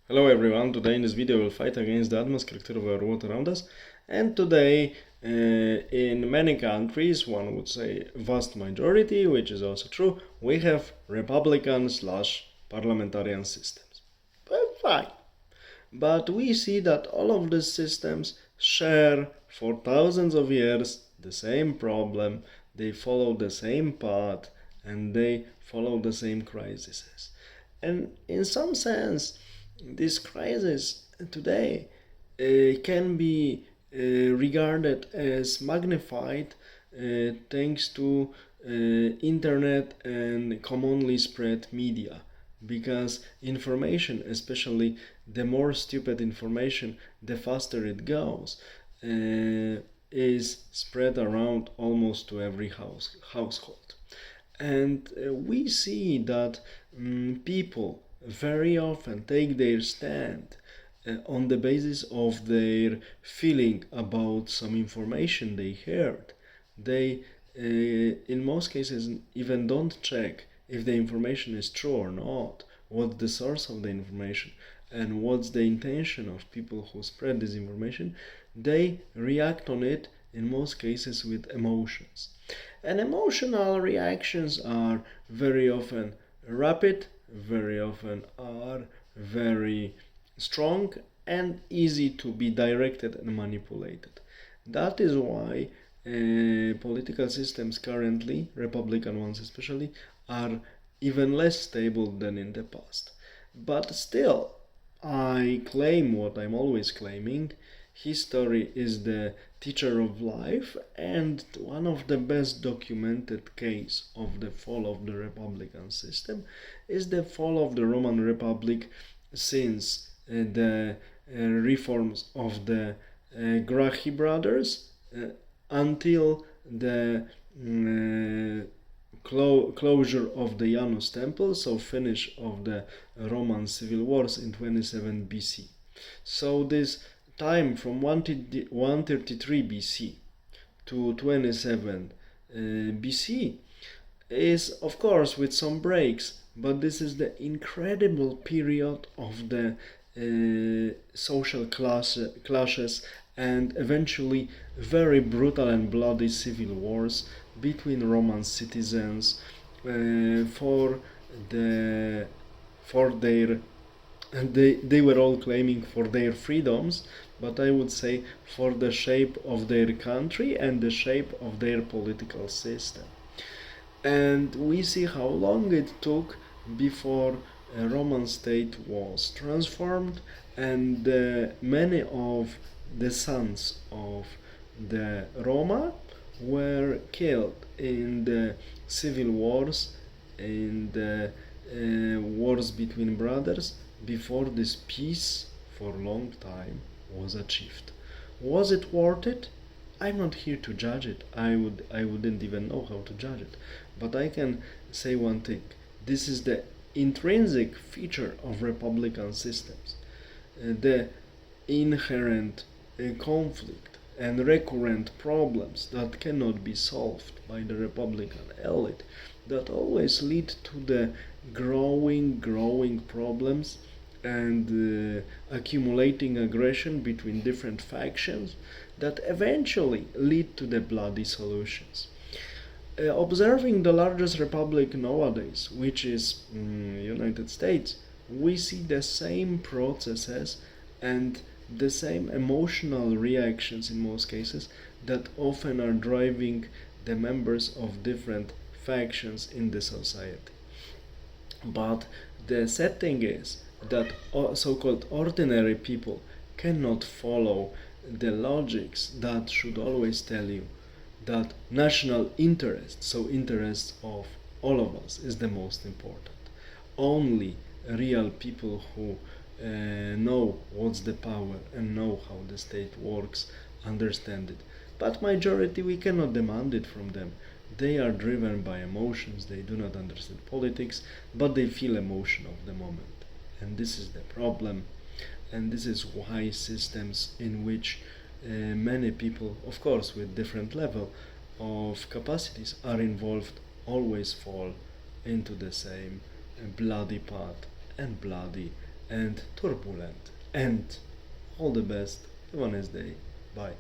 Hello everyone, today in this video we'll fight against the atmosphere of our world around us. And today in many countries, one would say vast majority, which is also true, we have Republican slash parliamentarian systems. Well, fine. But we see that all of these systems share for thousands of years the same problem, they follow the same path, and they follow the same crises. And in some sense, this crisis today can be regarded as magnified thanks to internet and commonly spread media, because information, especially the more stupid information, the faster it goes, is spread around almost to every household. And we see that people very often take their stand on the basis of their feeling about some information they heard. They, in most cases, even don't check if the information is true or not, what's the source of the information, and what's the intention of people who spread this information. They react on it in most cases with emotions. And emotional reactions are very often rapid, very often are very strong and easy to be directed and manipulated. That is why political systems currently, Republican ones especially, are even less stable than in the past. But still, I claim what I'm always claiming. History is the teacher of life, and one of the best documented case of the fall of the Republican system is the fall of the Roman Republic since the reforms of the Gracchi brothers until the closure of the Janus Temple, so finish of the Roman civil wars in 27 BC. So this time from 133 BC to 27 BC is, of course, with some breaks, but this is the incredible period of the social clashes and eventually very brutal and bloody civil wars between Roman citizens for their and they were all claiming for their freedoms, but I would say for the shape of their country and the shape of their political system. And we see how long it took before a Roman state was transformed, and many of the sons of the Roma were killed in the civil wars, in the wars between brothers, before this peace for a long time was achieved. Was it worth it? I'm not here to judge it. I wouldn't even know how to judge it. But I can say one thing. This is the intrinsic feature of republican systems. The inherent conflict and recurrent problems that cannot be solved by the republican elite, that always lead to the growing problems and accumulating aggression between different factions that eventually lead to the bloody solutions. Observing the largest republic nowadays, which is United States, we see the same processes and the same emotional reactions in most cases that often are driving the members of different factions in the society. But the sad thing is that so-called ordinary people cannot follow the logics that should always tell you that national interest, so interests of all of us, is the most important. Only real people who know what's the power and know how the state works understand it. But majority, we cannot demand it from them. They are driven by emotions, they do not understand politics, but they feel emotion of the moment. And this is the problem, and this is why systems in which many people, of course with different level of capacities, are involved always fall into the same bloody path and bloody and turbulent. And all the best. Have a nice day. Bye.